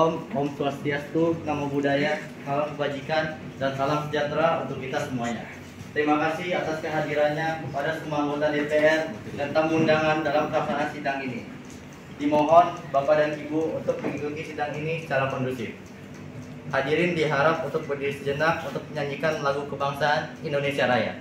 Om Swastiastu, Namo Buddhaya, salam kebajikan, dan salam sejahtera untuk kita semuanya. Terima kasih atas kehadirannya kepada semua anggota DPR dan tamu undangan dalam pelaksanaan sidang ini. Dimohon Bapak dan Ibu untuk mengikuti sidang ini secara kondusif. Hadirin diharap untuk berdiri sejenak untuk menyanyikan lagu kebangsaan Indonesia Raya.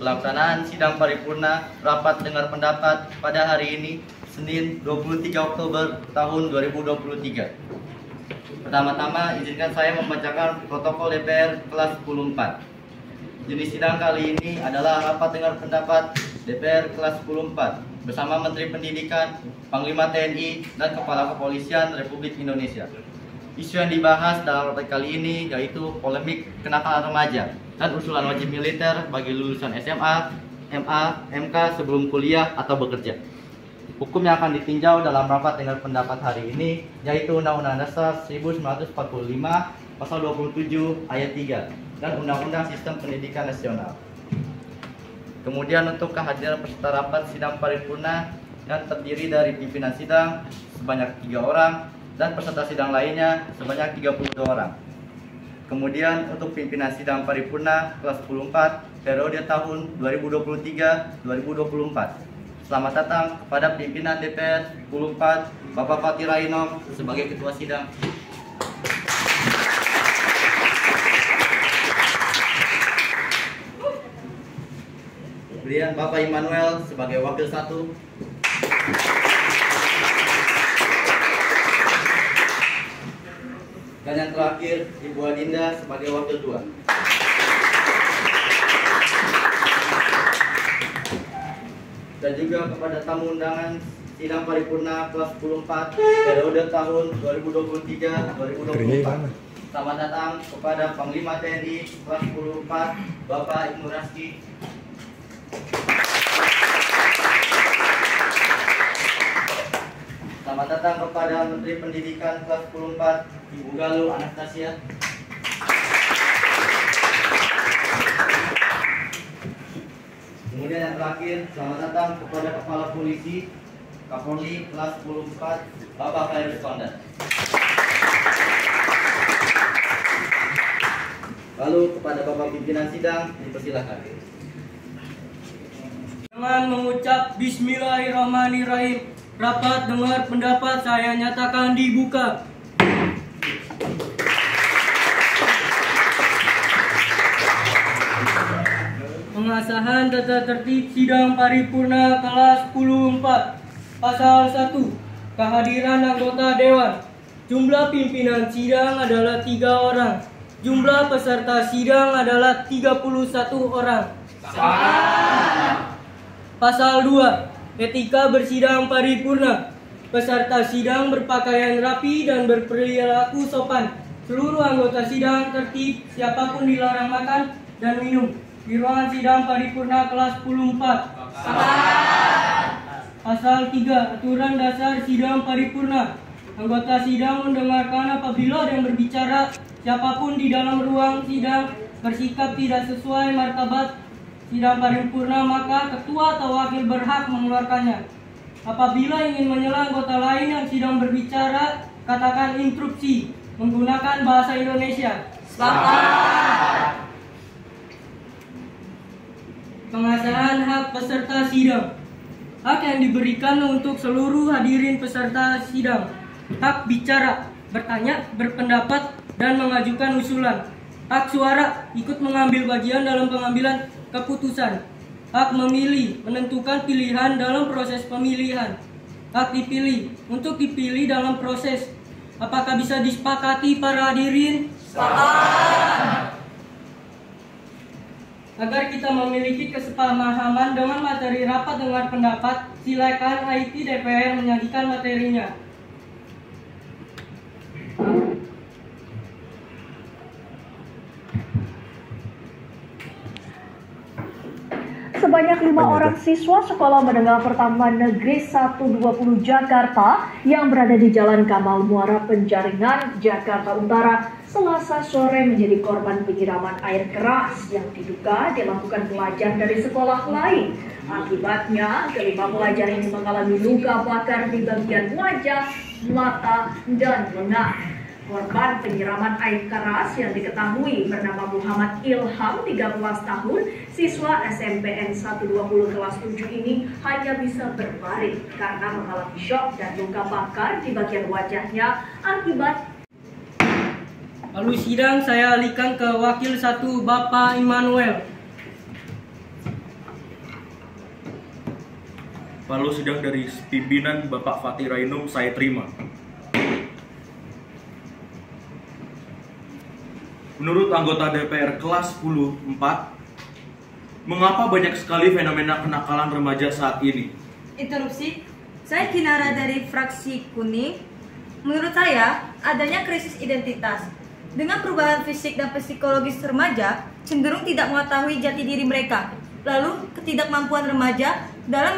Pelaksanaan sidang paripurna rapat dengar pendapat pada hari ini, Senin 23 Oktober tahun 2023. Pertama-tama izinkan saya membacakan protokol DPR kelas 10-4. Jenis sidang kali ini adalah rapat dengar pendapat DPR kelas 10-4 bersama Menteri Pendidikan, Panglima TNI, dan Kepala Kepolisian Republik Indonesia. Isu yang dibahas dalam rapat kali ini yaitu polemik kenakalan remaja dan usulan wajib militer bagi lulusan SMA, MA, MK sebelum kuliah atau bekerja. Hukum yang akan ditinjau dalam rapat dengar pendapat hari ini yaitu Undang-Undang Dasar 1945 Pasal 27 Ayat 3 dan Undang-Undang Sistem Pendidikan Nasional. Kemudian untuk kehadiran peserta rapat sidang paripurna yang terdiri dari pimpinan sidang sebanyak 3 orang dan peserta sidang lainnya sebanyak 32 orang. Kemudian untuk pimpinan sidang paripurna kelas 10-4 periode tahun 2023-2024. Selamat datang kepada pimpinan DPR 10-4 Bapak Fatih Rainom sebagai ketua sidang. Kemudian Bapak Immanuel sebagai wakil 1. Dan yang terakhir, Ibu Adinda sebagai wakil 2. Dan juga kepada tamu undangan sidang paripurna kelas 10-4 periode tahun 2023-2024. Selamat datang kepada Panglima TNI kelas 10-4 Bapak Ibnu Raski. Selamat datang kepada Menteri Pendidikan kelas 10-4 Ibu Galuh Anastasia. Kemudian yang terakhir, selamat datang kepada Kepala Polisi Kapolri kelas 10-4 Bapak Khairul Kondan. Lalu kepada Bapak pimpinan sidang dipersilakan. Dengan mengucap Bismillahirrahmanirrahim, rapat dengar pendapat saya nyatakan dibuka. Pengasahan tata tertib sidang paripurna kelas 10-4. Pasal 1. Kehadiran anggota dewan. Jumlah pimpinan sidang adalah 3 orang. Jumlah peserta sidang adalah 31 orang. Salah. Pasal 2. Etika bersidang paripurna. Peserta sidang berpakaian rapi dan berperilaku sopan. Seluruh anggota sidang tertib, siapapun dilarang makan dan minum. Di ruangan sidang paripurna kelas 10-4. Pasal 3 Aturan Dasar Sidang Paripurna. Anggota sidang mendengarkan apabila ada yang berbicara siapapun di dalam ruang sidang bersikap tidak sesuai martabat sidang paripurna, maka ketua atau wakil berhak mengeluarkannya. Apabila ingin menyela anggota lain yang sedang berbicara, katakan interupsi menggunakan bahasa Indonesia. Sepakat. Pengasahan hak peserta sidang. Hak yang diberikan untuk seluruh hadirin peserta sidang. Hak bicara, bertanya, berpendapat, dan mengajukan usulan. Hak suara, ikut mengambil bagian dalam pengambilan keputusan. Hak memilih, menentukan pilihan dalam proses pemilihan. Hak dipilih, untuk dipilih dalam proses. Apakah bisa disepakati para hadirin? Sepakat. Agar kita memiliki kesepamahaman dengan materi rapat dengar pendapat, silakan IT DPR menyajikan materinya. Sebanyak 5 orang siswa Sekolah Menengah Pertama Negeri 120 Jakarta yang berada di Jalan Kamal Muara Penjaringan, Jakarta Utara, Selasa sore menjadi korban penyiraman air keras yang diduga dilakukan pelajar dari sekolah lain. Akibatnya, kelima pelajar ini mengalami luka bakar di bagian wajah, mata, dan lengan. Korban penyiraman air keras yang diketahui bernama Muhammad Ilham, 13 tahun, siswa SMPN 120 kelas 7 ini hanya bisa berbaring karena mengalami syok dan luka bakar di bagian wajahnya akibat. Lalu sidang saya alihkan ke Wakil 1 Bapak Immanuel. Lalu sidang dari pimpinan Bapak Fatih Rainum saya terima. Menurut anggota DPR kelas 10-4, mengapa banyak sekali fenomena kenakalan remaja saat ini? Interupsi, saya Kinara dari fraksi Kuning. Menurut saya, adanya krisis identitas. Dengan perubahan fisik dan psikologis remaja, cenderung tidak mengetahui jati diri mereka. Lalu, ketidakmampuan remaja dalam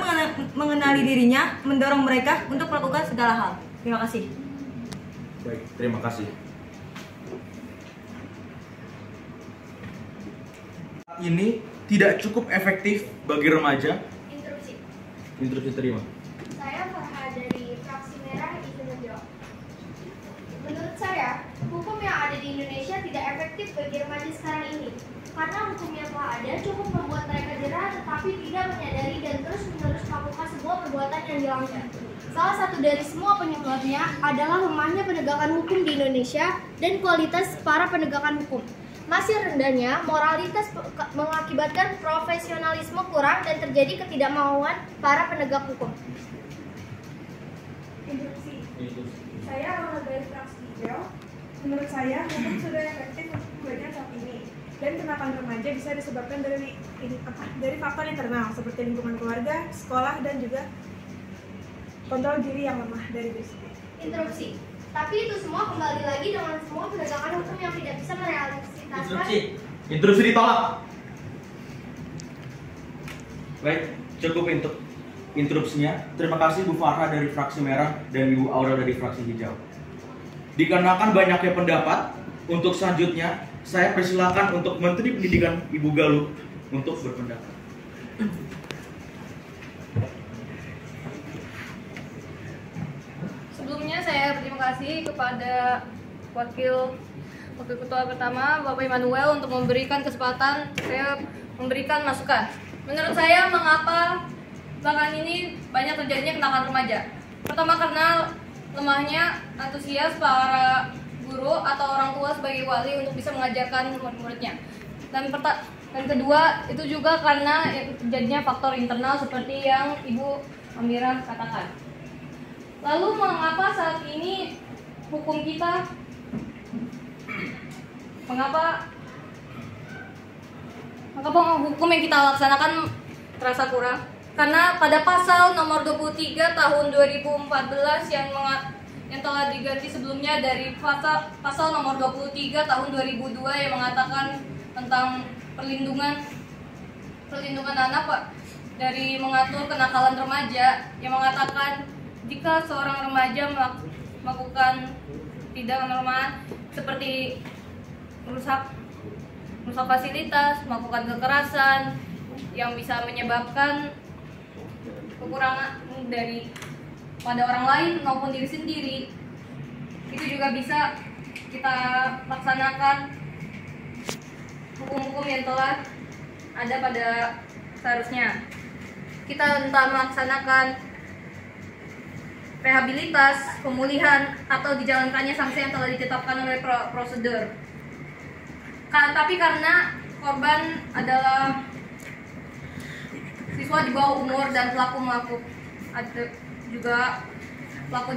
mengenali dirinya mendorong mereka untuk melakukan segala hal. Terima kasih. Baik, terima kasih. Ini tidak cukup efektif bagi remaja. Interupsi. Interupsi terima. Saya Farha dari fraksi Merah izin menjawab. Menurut saya, hukum yang ada di Indonesia tidak efektif bagi remaja sekarang ini. Karena hukum yang telah ada cukup membuat mereka jerah tetapi tidak menyadari dan terus-menerus melakukan sebuah perbuatan yang dilanggar. Salah satu dari semua penyebabnya adalah lemahnya penegakan hukum di Indonesia dan kualitas para penegakan hukum. Masih rendahnya moralitas mengakibatkan profesionalisme kurang dan terjadi ketidakmauan para penegak hukum. Interupsi. Saya Rona dari fraksi hijau. Menurut saya, hukum sudah efektif untuk pembelajaran saat ini. Dan kenakalan remaja bisa disebabkan dari faktor internal seperti lingkungan keluarga, sekolah, dan juga kontrol diri yang lemah dari diri sendiri. Interupsi. Tapi itu semua kembali lagi dengan semua penegakan hukum yang tidak bisa merealisasikan. Interupsi ditolak. Baik, cukup interupsinya. Terima kasih Bu Farha dari fraksi Merah dan Ibu Aura dari fraksi Hijau. Dikarenakan banyaknya pendapat, untuk selanjutnya saya persilakan untuk Menteri Pendidikan Ibu Galuh untuk berpendapat. Sebelumnya saya berterima kasih kepada Wakil Ketua pertama Bapak Immanuel untuk memberikan kesempatan saya memberikan masukan. Menurut saya mengapa belakangan ini banyak terjadinya kenakalan remaja. Pertama karena lemahnya antusias para guru atau orang tua sebagai wali untuk bisa mengajarkan murid-muridnya. Dan kedua itu juga karena terjadinya faktor internal seperti yang Ibu Amira katakan. Lalu mengapa saat ini hukum kita mengapa hukum yang kita laksanakan terasa kurang? Karena pada pasal nomor 23 tahun 2014 yang telah diganti sebelumnya dari pasal nomor 23 tahun 2002 yang mengatakan tentang perlindungan anak, Pak, dari mengatur kenakalan remaja, yang mengatakan jika seorang remaja melakukan tidak normal seperti merusak fasilitas, melakukan kekerasan yang bisa menyebabkan kekurangan pada orang lain maupun diri sendiri, itu juga bisa kita laksanakan hukum-hukum yang telah ada pada seharusnya. Kita entah melaksanakan rehabilitas, pemulihan, atau dijalankannya sanksi yang telah ditetapkan oleh prosedur. Tapi karena korban adalah siswa di bawah umur dan pelaku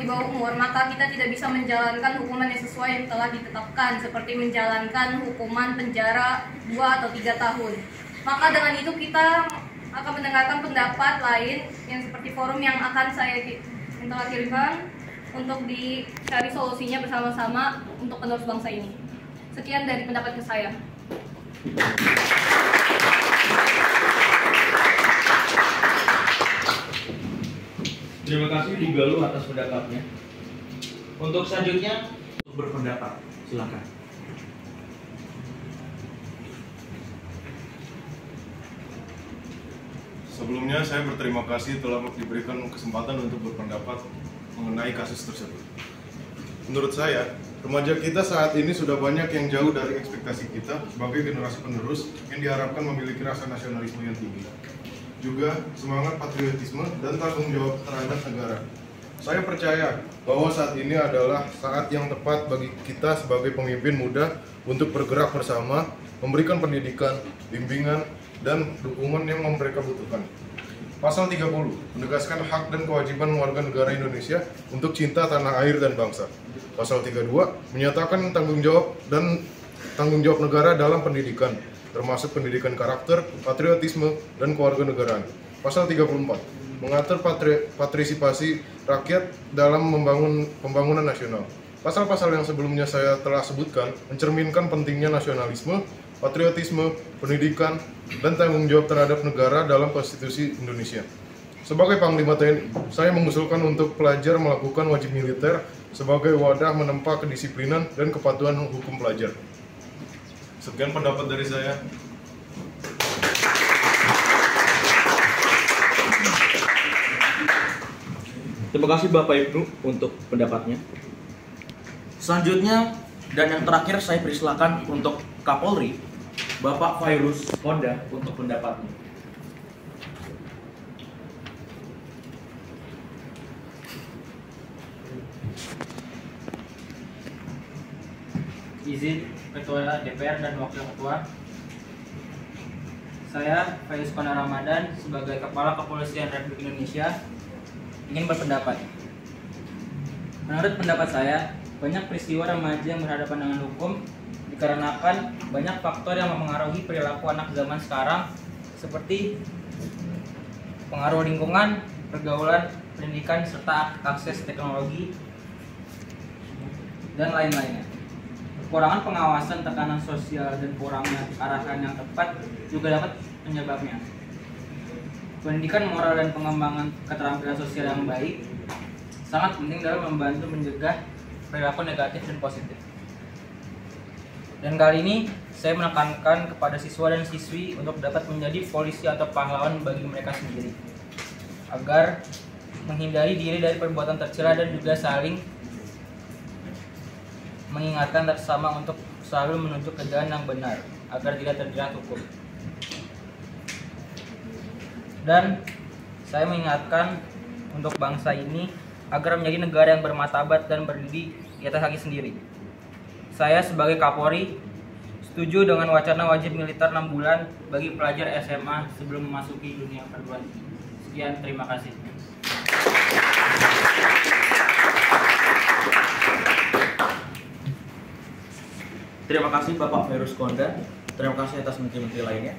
di bawah umur, maka kita tidak bisa menjalankan hukuman yang sesuai yang telah ditetapkan, seperti menjalankan hukuman penjara 2 atau 3 tahun. Maka dengan itu kita akan mendengarkan pendapat lain yang seperti forum yang akan saya telah kirimkan untuk dicari solusinya bersama-sama untuk penerus bangsa ini. Sekian dari pendapat saya. Terima kasih Digaluh atas pendapatnya. Untuk selanjutnya, untuk berpendapat, silakan. Sebelumnya saya berterima kasih telah diberikan kesempatan untuk berpendapat mengenai kasus tersebut. Menurut saya, remaja kita saat ini sudah banyak yang jauh dari ekspektasi kita sebagai generasi penerus yang diharapkan memiliki rasa nasionalisme yang tinggi, juga semangat patriotisme dan tanggung jawab terhadap negara. Saya percaya bahwa saat ini adalah saat yang tepat bagi kita sebagai pemimpin muda untuk bergerak bersama, memberikan pendidikan, bimbingan, dan dukungan yang mereka butuhkan. Pasal 30 menegaskan hak dan kewajiban warga negara Indonesia untuk cinta tanah air dan bangsa. Pasal 32 menyatakan tanggung jawab negara dalam pendidikan, termasuk pendidikan karakter, patriotisme, dan kewarganegaraan. Pasal 34 mengatur partisipasi rakyat dalam pembangunan nasional. Pasal-pasal yang sebelumnya saya telah sebutkan mencerminkan pentingnya nasionalisme, patriotisme, pendidikan, dan tanggung jawab terhadap negara dalam konstitusi Indonesia. Sebagai Panglima TNI, saya mengusulkan untuk pelajar melakukan wajib militer sebagai wadah menempa kedisiplinan dan kepatuhan hukum pelajar. Sekian pendapat dari saya. Terima kasih Bapak Ibnu untuk pendapatnya. Selanjutnya dan yang terakhir saya persilakan untuk Kapolri, Bapak Fairuz Konda untuk pendapatnya. Izin Ketua DPR dan Wakil Ketua, saya Fairuz Konda Ramadan sebagai Kepala Kepolisian Republik Indonesia ingin berpendapat. Menurut pendapat saya, banyak peristiwa remaja yang berhadapan dengan hukum dikarenakan banyak faktor yang mempengaruhi perilaku anak zaman sekarang, seperti pengaruh lingkungan, pergaulan, pendidikan, serta akses teknologi, dan lain-lainnya. Kekurangan pengawasan, tekanan sosial, dan kurangnya arahan yang tepat juga dapat penyebabnya. Pendidikan moral dan pengembangan keterampilan sosial yang baik sangat penting dalam membantu mencegah perilaku negatif dan positif. Dan kali ini saya menekankan kepada siswa dan siswi untuk dapat menjadi polisi atau pahlawan bagi mereka sendiri, agar menghindari diri dari perbuatan tercela dan juga saling mengingatkan bersama untuk selalu menuju ke jalan yang benar agar tidak terjerat hukum. Dan saya mengingatkan untuk bangsa ini agar menjadi negara yang bermartabat dan berdiri di atas kaki sendiri. Saya sebagai Kapolri setuju dengan wacana wajib militer 6 bulan bagi pelajar SMA sebelum memasuki dunia perguruan tinggi. Sekian, terima kasih. Terima kasih Bapak Fairuz Konda. Terima kasih atas menteri-menteri lainnya.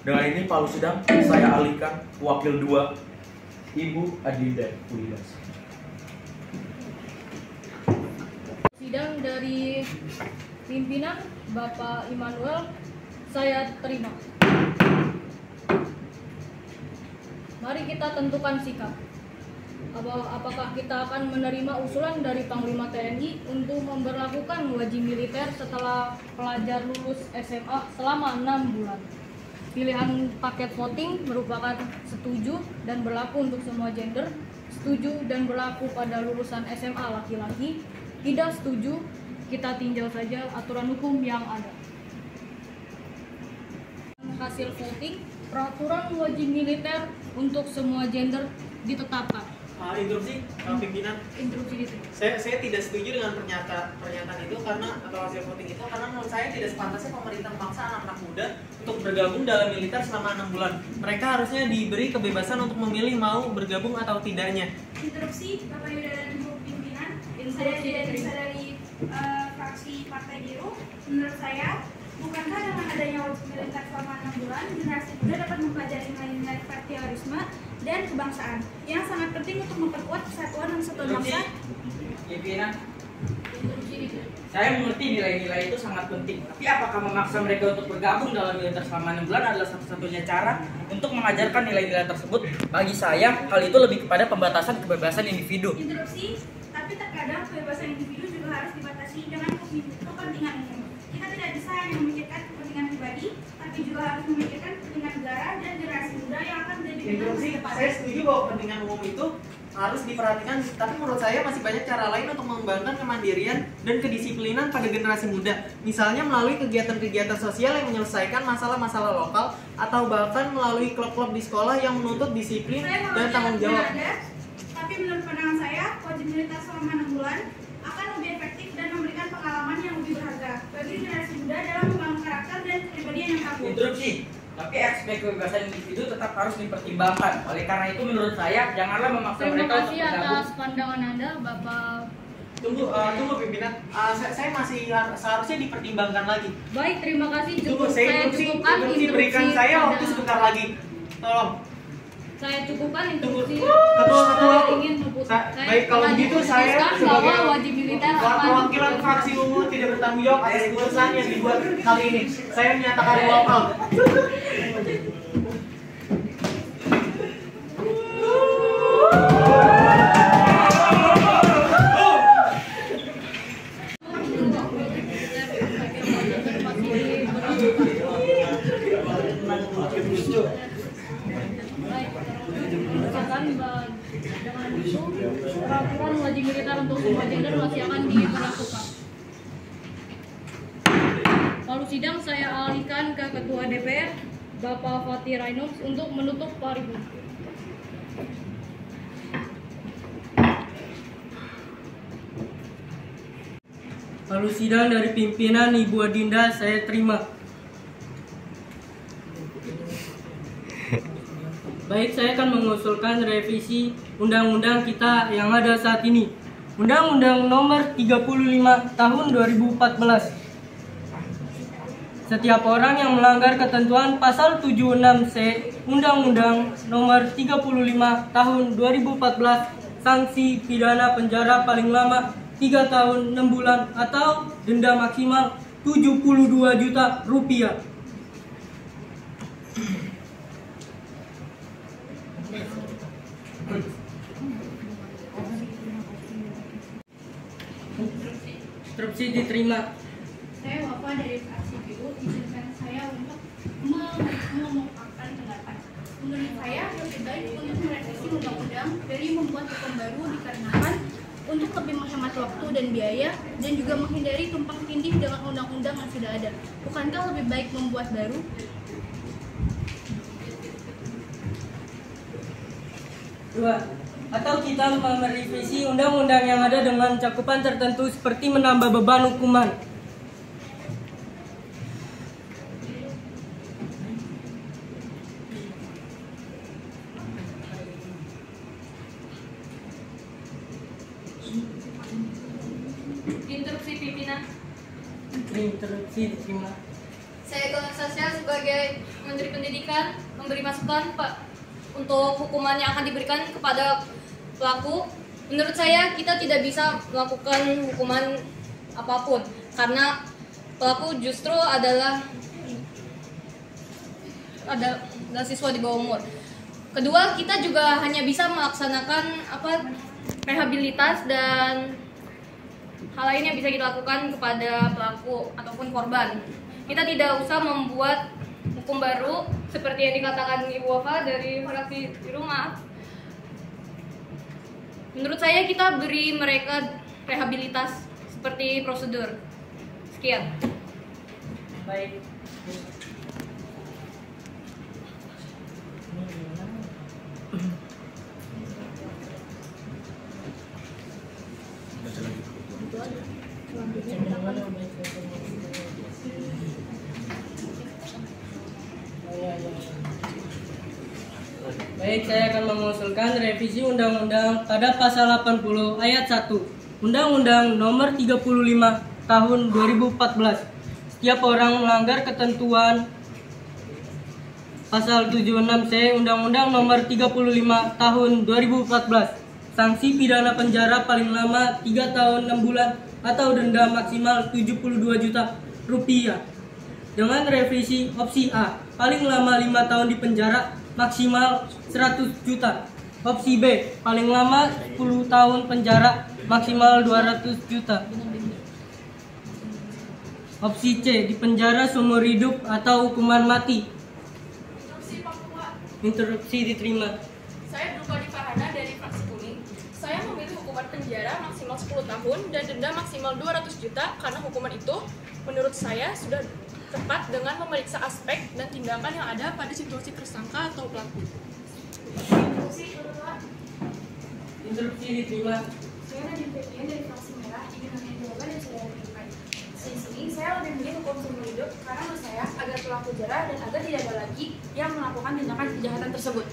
Dengan ini palu sidang saya alihkan wakil 2 Ibu Adinda Pulidas. Sidang dari pimpinan Bapak Immanuel saya terima. Mari kita tentukan sikap. Apakah kita akan menerima usulan dari Panglima TNI untuk memberlakukan wajib militer setelah pelajar lulus SMA selama 6 bulan? Pilihan paket voting merupakan setuju dan berlaku untuk semua gender, setuju dan berlaku pada lulusan SMA laki-laki, tidak setuju, kita tinjau saja aturan hukum yang ada. Hasil voting, peraturan wajib militer untuk semua gender ditetapkan. Interupsi, pimpinan. Interupsi itu. Saya tidak setuju dengan pernyataan itu atau hasil voting itu karena menurut saya tidak sepantasnya pemerintah memaksa anak-anak muda untuk bergabung dalam militer selama 6 bulan. Mereka harusnya diberi kebebasan untuk memilih mau bergabung atau tidaknya. Interupsi, Bapak Yuda dan Ibu pimpinan. Saya tidak bisa dari fraksi Partai Biru. Menurut saya, bukankah dengan adanya wajib militer selama 6 bulan, generasi muda dapat mempelajari nilai-nilai patriotisme dan kebangsaan yang sangat penting untuk memperkuat persatuan dan kesatuan bangsa. Pimpinan, saya mengerti nilai-nilai itu sangat penting. Tapi apakah memaksa mereka untuk bergabung dalam militer selama 6 bulan adalah satu-satunya cara untuk mengajarkan nilai-nilai tersebut? Bagi saya, hal itu lebih kepada pembatasan kebebasan individu. Interupsi, tapi terkadang kebebasan individu juga harus dibatasi dengan kepentingan umum. Kita tidak bisa hanya memikirkan kepentingan pribadi, tapi juga harus memikirkan kepentingan negara dan generasi muda yang akan menjadi Interupsi, saya setuju bahwa kepentingan umum itu harus diperhatikan, tapi menurut saya masih banyak cara lain untuk mengembangkan kemandirian dan kedisiplinan pada generasi muda. Misalnya melalui kegiatan-kegiatan sosial yang menyelesaikan masalah-masalah lokal atau bahkan melalui klub-klub di sekolah yang menuntut disiplin dan tanggung jawab. Tapi menurut pandangan saya, wajib militer selama 6 bulan akan lebih efektif dan memberikan pengalaman yang lebih berharga bagi generasi muda dalam membangun karakter dan kepribadian yang kaku. Interupsi, tapi aspek kebebasan individu tetap harus dipertimbangkan. Oleh karena itu menurut saya, janganlah memaksa Terima mereka untuk kasih bergabung. atas pandangan Anda, Bapak. Tunggu pimpinan, saya masih seharusnya dipertimbangkan lagi. Baik, terima kasih. Tunggu, Saya cukupkan interupsi berikan saya waktu pada- sebentar lagi. Tolong. Saya cukupkan interupsi. Ketua. Saya ingin memutuskan. Baik, kalau begitu saya bahwa wajib militer akan perwakilan fraksi umum tidak bertanggung jawab atas keputusan yang dibuat kali ini. Saya menyatakan walk out. Dengan itu, peraturan wajib militer untuk semua gender masih akan diberlakukan. Lalu sidang saya alihkan ke Ketua DPR, Bapak Fatih Rainus, untuk menutup paripurna. Lalu sidang dari pimpinan Ibu Adinda saya terima. Baik, saya akan mengusulkan revisi undang-undang kita yang ada saat ini. Undang-Undang Nomor 35 Tahun 2014. Setiap orang yang melanggar ketentuan pasal 76C Undang-Undang Nomor 35 Tahun 2014, sanksi pidana penjara paling lama 3 tahun 6 bulan atau denda maksimal 72 juta rupiah. Instruksi diterima. Saya Wafa dari fraksi Biru, izinkan saya untuk mengungkapkan pendapat. Menurut saya lebih baik untuk merevisi undang-undang dari membuat hukum baru dikarenakan untuk lebih menghemat waktu dan biaya dan juga menghindari tumpang tindih dengan undang-undang yang sudah ada. Bukankah lebih baik membuat baru? Dua, atau kita merevisi undang-undang yang ada dengan cakupan tertentu seperti menambah beban hukuman. Interupsi pimpinan. Interupsi diterima. Saya Golongan Sosial sebagai Menteri Pendidikan memberi masukan untuk hukuman yang akan diberikan kepada pelaku. Menurut saya kita tidak bisa melakukan hukuman apapun karena pelaku justru adalah siswa di bawah umur. Kedua, kita juga hanya bisa melaksanakan rehabilitas dan hal lain yang bisa kita lakukan kepada pelaku ataupun korban. Kita tidak usah membuat hukum baru seperti yang dikatakan Ibu Wafa dari fraksi di rumah. Menurut saya kita beri mereka rehabilitas seperti prosedur. Sekian. Baik. Baik, saya akan mengusulkan revisi undang-undang pada pasal 80 ayat 1 Undang-Undang Nomor 35 Tahun 2014. Setiap orang melanggar ketentuan pasal 76C Undang-Undang Nomor 35 Tahun 2014, sanksi pidana penjara paling lama 3 tahun 6 bulan atau denda maksimal 72 juta rupiah. Dengan revisi opsi A, paling lama 5 tahun di penjara maksimal 100 juta. Opsi B, paling lama 10 tahun penjara maksimal 200 juta. Opsi C, di penjara seumur hidup atau hukuman mati. Interupsi diterima. Saya Drupadi Farhana dari fraksi Kuning. Saya memilih hukuman penjara maksimal 10 tahun dan denda maksimal 200 juta karena hukuman itu menurut saya sudah tepat dengan memeriksa aspek dan tindakan yang ada pada situasi tersangka atau pelaku. Interupsi diterima. Saya Nadine Febrian dari fraksi Merah ingin menyampaikan dan saya menyampaikan. Di sini saya lebih memilih hukum seumur hidup karena menurut saya agar pelaku jerah dan agar tidak ada lagi yang melakukan tindakan kejahatan tersebut.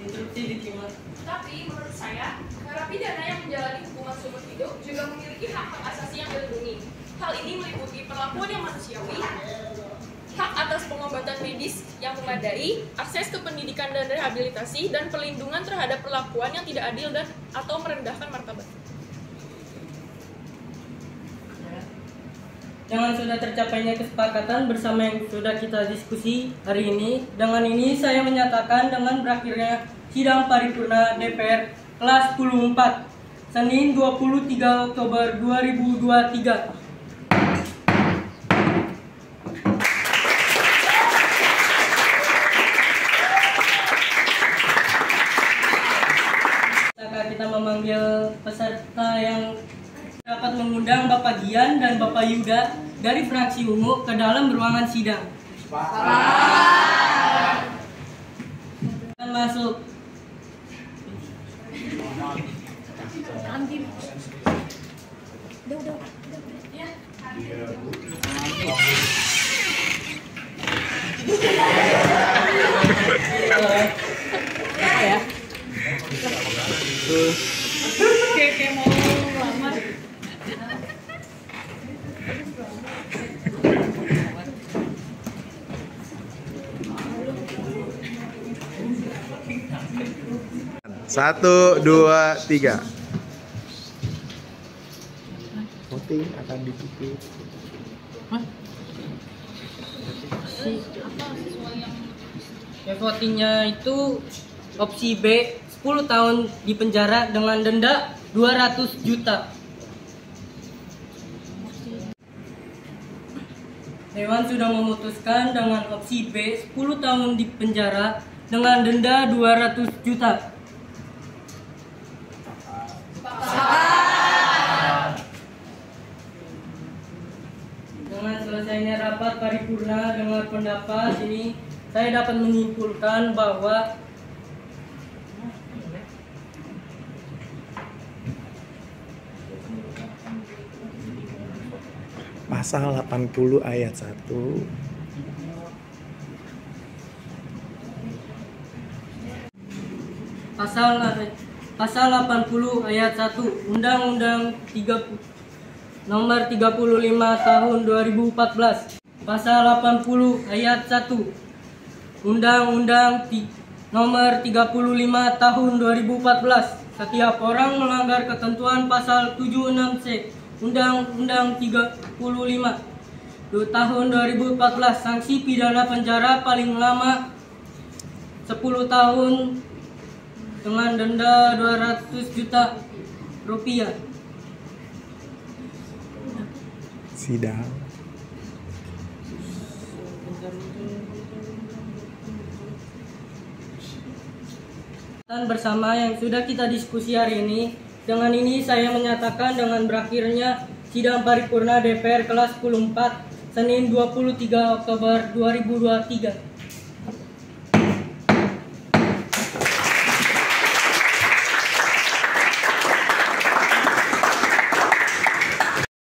Interupsi diterima. Tapi menurut saya, narapidana yang menjalani hukuman seumur hidup juga memiliki hak asasi yang dilindungi. Hal ini meliputi perlakuan yang manusiawi, hak atas pengobatan medis yang memadai, akses ke pendidikan dan rehabilitasi, dan perlindungan terhadap perlakuan yang tidak adil dan atau merendahkan martabat. Dengan sudah tercapainya kesepakatan bersama yang sudah kita diskusi hari ini, dengan ini saya menyatakan dengan berakhirnya sidang paripurna DPR kelas 10 4 Senin 23 Oktober 2023. Kita memanggil peserta yang dapat mengundang Bapak Gian dan Bapak Yuda dari fraksi Ungu ke dalam ruangan sidang. Masuk. Ya. Kayak mau lamar. Satu, dua, tiga. Voting akan ditutup. Ya, votingnya itu opsi B, 10 tahun di penjara dengan denda 200 juta. Dewan sudah memutuskan dengan opsi B, 10 tahun di penjara dengan denda 200 juta. Dengan selesainya rapat paripurna dengan pendapat ini, saya dapat menyimpulkan bahwa Pasal 80 ayat 1 Pasal 80 ayat 1 Undang-Undang Nomor 35 Tahun 2014 Pasal 80 ayat 1 Undang-Undang Nomor 35 Tahun 2014, setiap orang melanggar ketentuan pasal 76C Undang-Undang 35 Tahun 2014, sanksi pidana penjara paling lama 10 tahun dengan denda 200 juta rupiah. Sidang. Dan bersama yang sudah kita diskusi hari ini, dengan ini saya menyatakan dengan berakhirnya sidang paripurna DPR kelas 10 4 Senin 23 Oktober 2023.